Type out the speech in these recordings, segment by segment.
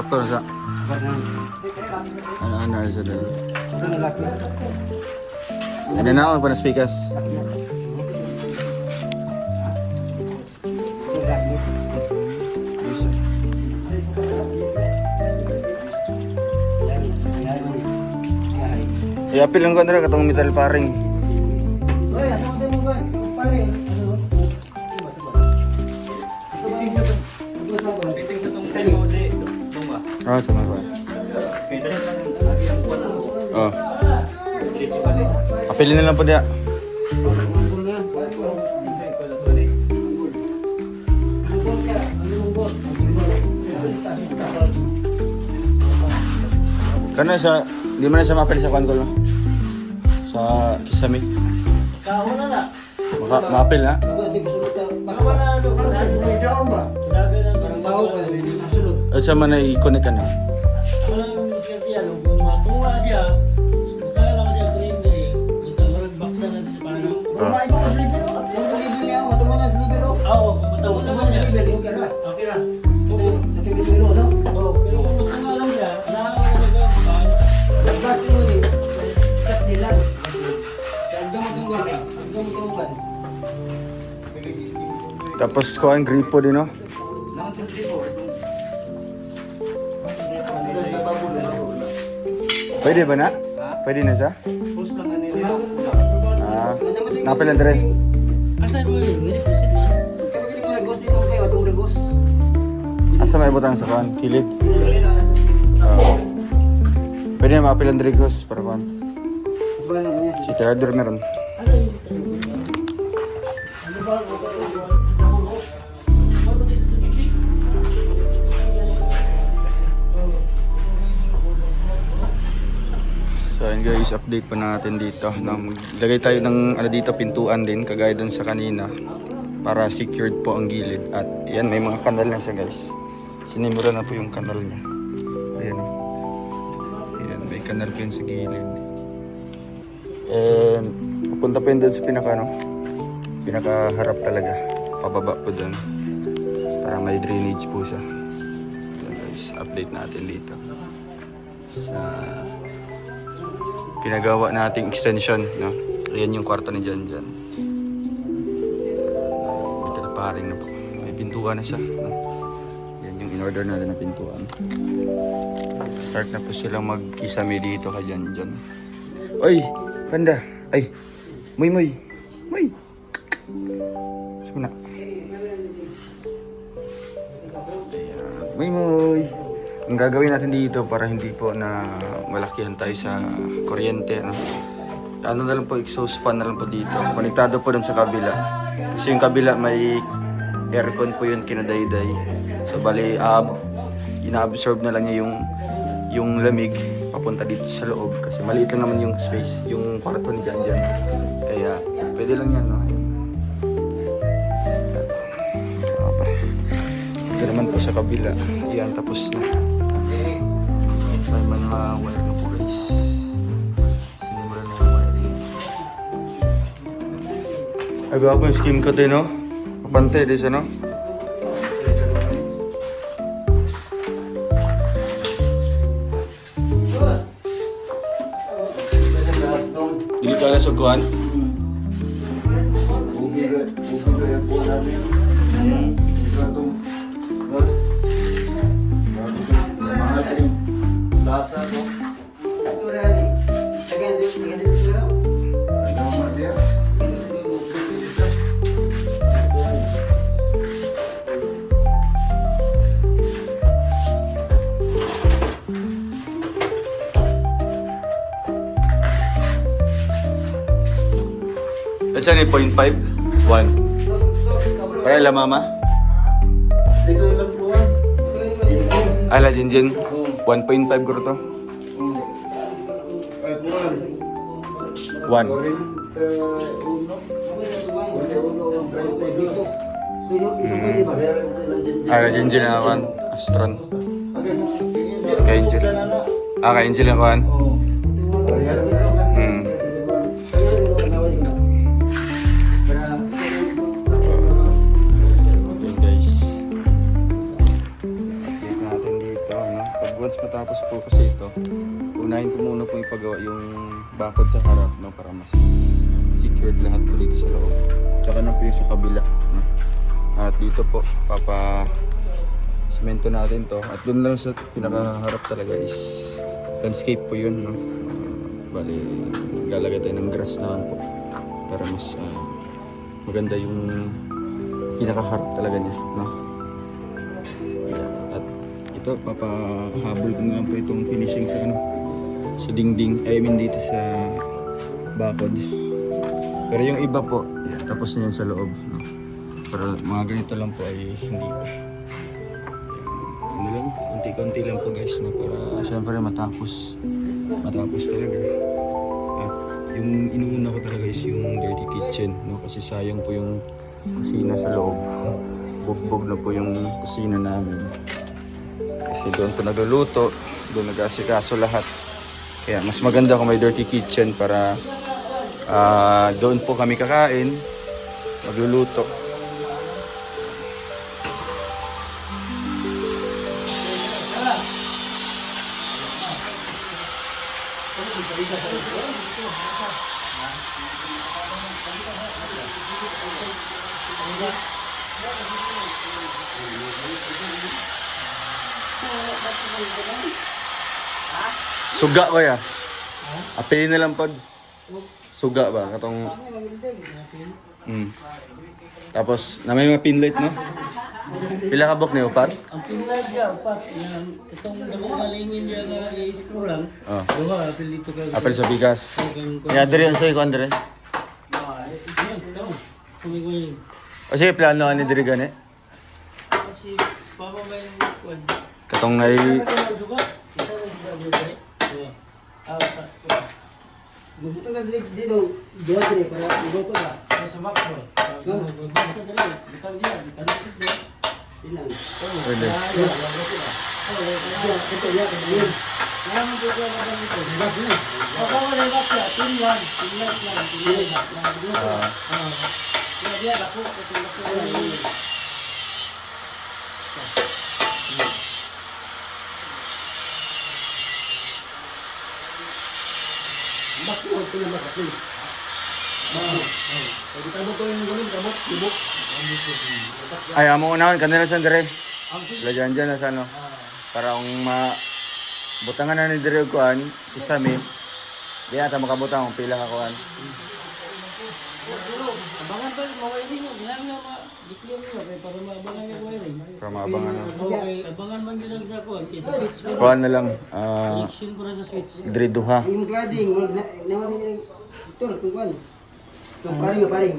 sakto na siya. Ano siya doon. Ano na ako pa na speakers. Apil lang ko na rin katong metal paring. Oy, asa mo mo ba? Paring. Piting sa tong kalode. Tunga. Ah, sama ba? Kaya dali lang ang kuwan ako. Oh. Dito balik. Apilin na lang po diya. Kana sa di man na siya mapil sa kwan ko sa Kisame. Kauna na. Mapil na. Wala do para sa down ba? Sabi na parang bawo ka rin masulod. At sa man i-connect ka na. Wala yung diskarte yan, kung matunga siya, magkala lang siya green day, magkamarag baksa na siya parang. Kumain ko sa libro, yung libro niya, matunga na sa libro. Oo, kung matunga na siya. Okay na. Okay na. Oo, sa libro, no? Oo, pero kung matunga lang siya, kailangan ka nagkakakaan. Nagbas ko eh, start nila. Hanggang matunga ka, hanggang matunga. Tapos ko ang gripo din no. Naman sa tipo. Pwede ba na? Pwede na siya? Post lang na nila. Ah, napil ang dire. Asa mo yun? Hindi proceed na. Kaya pili ko nag-ghost dito kayo, atong nag-ghost. Asa may butang sa kwan? Kilid. Dili na nasa. Pwede na mapil ang dire ghost para kwan. Ba na niya. Si Theodore meron. Ano yung gusto niyo? Ano ba? So ayun guys, update pa natin dito. Maglagay tayo ng ano dito, pintuan din kagaya dun sa kanina para secured po ang gilid. At yan, may mga kanal na siya guys. Sinimura na po yung kanal niya. Ayan. Ayan, may kanal po yun sa gilid. And pupunta po yun dun sa pinakaharap talaga. Pababa po dun. Para may drainage po siya. Ayan guys, update natin dito. Sa pinagawa nating extension, no? Ayan yung kwarto ni Janjan. Metal paring na po. May pintuan na siya, no? Yan yung in-order natin na pintuan. Start na po silang magkisame dito kay Janjan. Oy! Panda! Ay! Muy! Muy! Suna. Muy! Ang gagawin natin dito para hindi po na malakihan tayo sa kuryente, no? Ano na lang po, exhaust fan na lang po dito. Konektado po dun sa kabila. Kasi yung kabila may aircon po yun kinadayday. So bali, ina-absorb na lang niya yung lamig papunta dito sa loob. Kasi maliit lang naman yung space, yung kwarto ni Janjan. Kaya pwede lang yan, no? Ito naman po sa kabila. Yan, tapos na. May mga wire na po guys. Sinimula na yung wiring. Agawa po yung skim ko din, no? Kapante din siya, no? Dili ka na suguan? Saan yung 0.5? 1. Para ilang mama? Ito lang po ah. Ala, Jinjin. 1.5 guro to. Kuwan. 1. Ala, Jinjin na kawan. Astron. Kay Angel. Kay Angel na kawan. ipagawa yung bakod sa harap, no, para mas secured lahat po dito sa loob. Tsaka na po yung sa kabila, no? At dito po semento natin to, at doon lang sa pinakaharap talaga is landscape po yun, no? Bali lalagay tayo ng grass na lang po para mas maganda yung pinakaharap talaga niya, no? At ito papahabol ko na lang po itong finishing sa sa dingding, I mean dito sa bakod. Pero yung iba po, tapos na yan sa loob, no? Para mga ganito lang po ay hindi pa. Ano lang, konti-konti lang po guys, no? Para syempre matapos talaga. At yung inuuna ko talaga is yung dirty kitchen, no? Kasi sayang po yung kusina sa loob. Bugbog na po yung kusina namin. Kasi doon po nagluluto, doon nag-asikaso lahat. Kaya mas maganda kung may dirty kitchen para doon po kami kakain, magluluto. Suga ba ya? Apilin na lang pod. Suga ba? Katong... Tapos, na may mga pinlight, no? Pila ka bok na upat? Ang pinag niya, pat, itong galingin niya na i-screw lang. Oh. Duha, apil dito ka. Apil sa bigas. Kaya diri ang sa'yo ko, Andre. O sige, plano ka ni diri gani? Kasi, papa ba yung kwan? Katong ay... Suga? Isa na suga dito eh. Duha. Pat. Mabuto ka dito, dua dire para iboto ka. Sa makro. Sa dali, bitaw niya, bitaw niya. Ilang. Pwede. Ito ya, ito. Kaya mo dito na lang ito. Baka wala yung bakya, pinlan lang. Kaya diya, lako. Bakit ko na makapil? Pwede ka mo to yung gulong, kabot, libok. Ay, amo unahan, kanila sa Andre. Lagyan dyan na sa ano. Para kung butangan na ni Dire og kuan, isa mi. Di ata makabutang kung pila ka kuan. Abangan ba yung wiring mo? Ginang nga ma-declare nyo para maabangan yung wiring. Para maabangan na. Okay, abangan man yun lang sa kuwan. Kaysa switch mo. Kuan na lang. Connection para sa switch. Dire duha. Yung cladding, naman yung ito, kung Yung paring.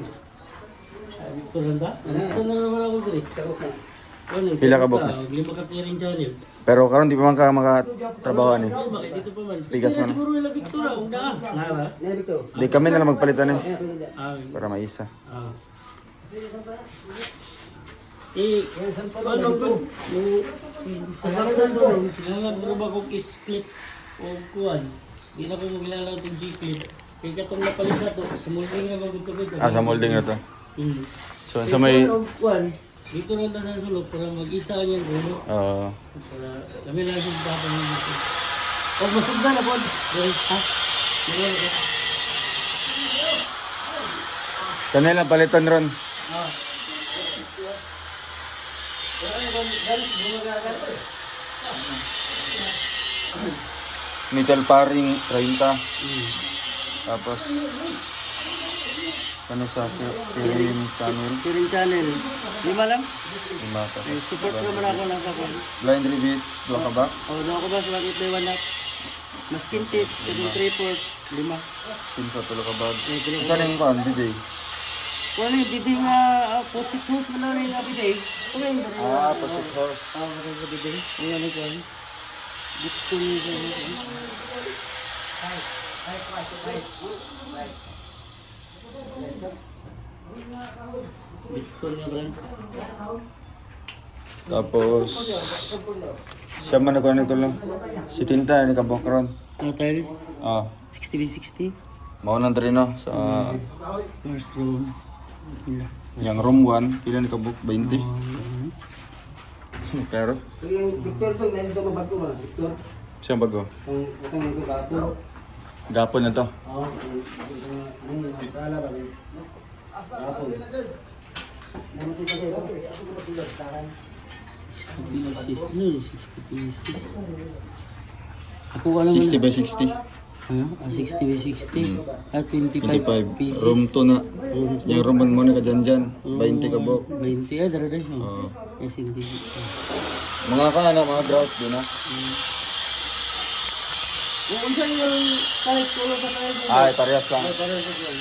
Sabi ko lang ta. Nalista na naman ako diri. Tawag na. Pila ka bok na? Lima ka clearing channel. Pero karon di pa man ka makatrabaho ni. Bakit dito pa man? Spigas Kaya man. siguro nila Victoria. Kung na. Nga ba? Naya Victor. Di kami na lang magpalitan eh. Kaya pwede. Para maisa. Ano ko? Sa baksan doon, kailangan ko ba kung it's clip o kuwan. Hindi na ko maglalaro itong G-clip. Kaya katong napalit na ito, sa molding na magutubid. Sa molding na to. So Kaya sa may kuwan, dito rin tayo sa sulok para mag-isa niyang gulo. Para kami lang yung dapat ng dito. Huwag masugda na po. Ha? kanila palitan ron. Metal paring 30. Tapos ano sa film channel? Clearing channel. Lima lang? 5 pa. Support naman ako ng kakon. Blind reviews, dua ka ba? Doon ako ba sa bakit may wanak? Mas kintit, yung 3/4, 5. Pinsa tulo ka ba? Saan yung kan, DJ? Wala yung diding post mo na rin nga biday. Kung yung dali. Pasok horse. Wala yung biday. Ang yan ko. Gusto niyo Victor niya brand. Tapos siya man ako nito lang. Si Tinta ni kabokron. Tiles, 60x60. Mao nang diri no sa First room. Pila. yang room 1, pila ni kabok 20. Pero Yung Victor to, nandito ko bago ba? Victor. siya bago. Kung itong yung kapo. Gapon na to. Oo. Ano yun? Ang kala ba? Tapos. Namatay kasi ito. Ako alam 60 by 60. Ano? 60 by 60. At 25 25. pieces. Room 2 na. Yung room muna ka dyan. 20 ka bo. 20 dara no. Oo. Yes, hindi. Mga ka na, mga grout din ha. Kung saan yung kahit tulo sa kahit Ay, parehas lang. para sa kwan.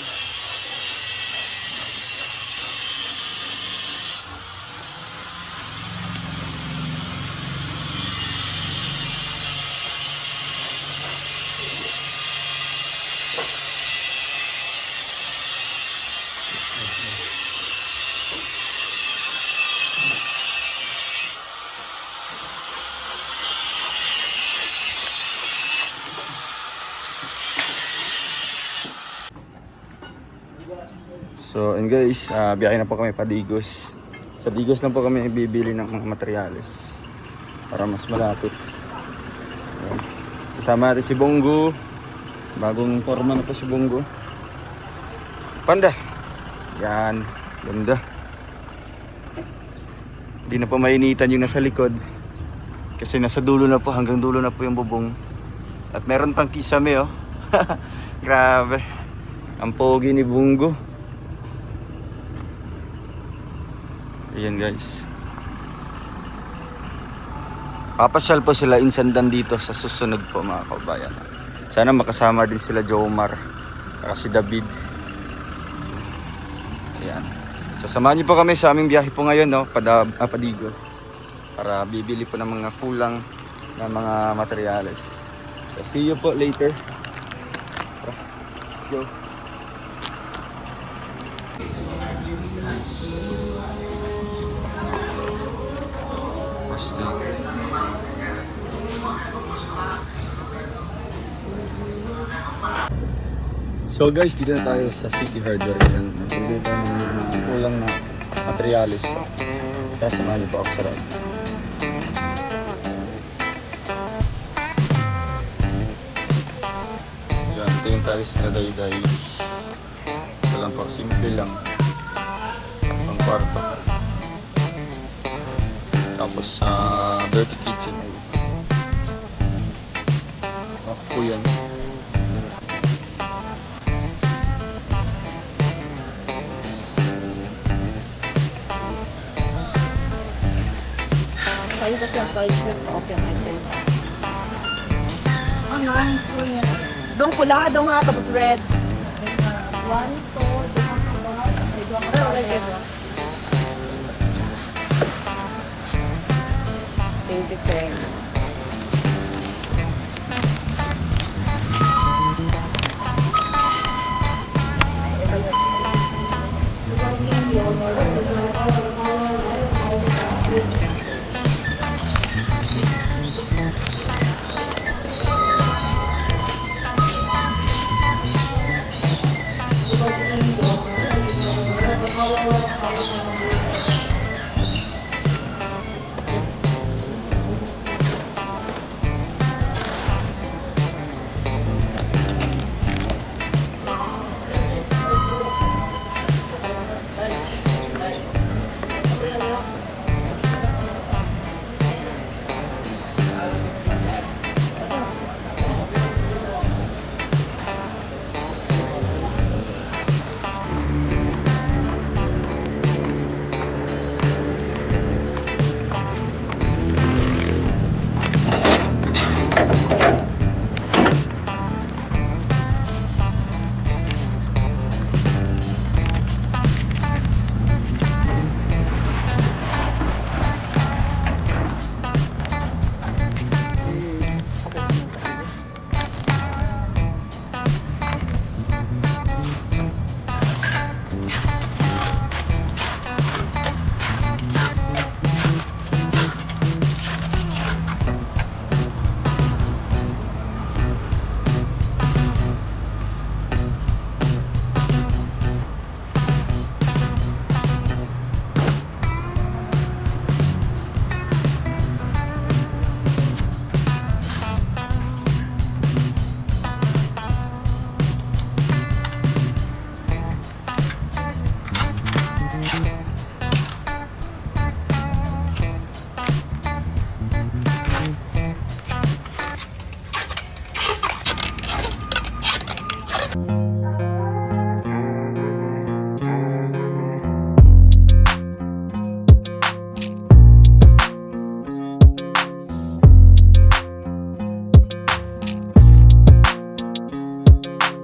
So, and guys, biyahe na po kami pa Digos. Sa Digos lang po kami bibili ng mga materyales para mas malapit. Ayan. Kasama natin si Bongo. Bagong forma na po si Bongo. Panda. Yan. Ganda. Hindi na po mainitan yung nasa likod. Kasi nasa dulo na po, hanggang dulo na po yung bubong. At meron pang kisame oh. Grabe. Ang pogi ni Bongo. Ayan guys. Papasyal po sila insandan dito sa susunod po mga kabayan. Sana makasama din sila Jomar saka si David. Ayan. Sasamahan niyo po kami sa aming biyahe po ngayon no, Padigos. Para bibili po ng mga kulang na mga materyales. So see you po later. Let's go. So guys, dito na tayo sa City Hardware. Ayan, nagpili tayo ng mga kulang na materialis pa. Kaya samahan niyo po ako sa road. Ayan, ito yung tiles na day-day. Ito lang po, simple lang. Ang kwarto. Tapos sa dirty kitchen. Ako po yan. Kayo kasi ang price ng okay item. Oh, nice. Dong pula, dong ha, tapos red. 1, 2, 3, 4, 5, 6, 7, 8, 9, 10. Thank you, sir.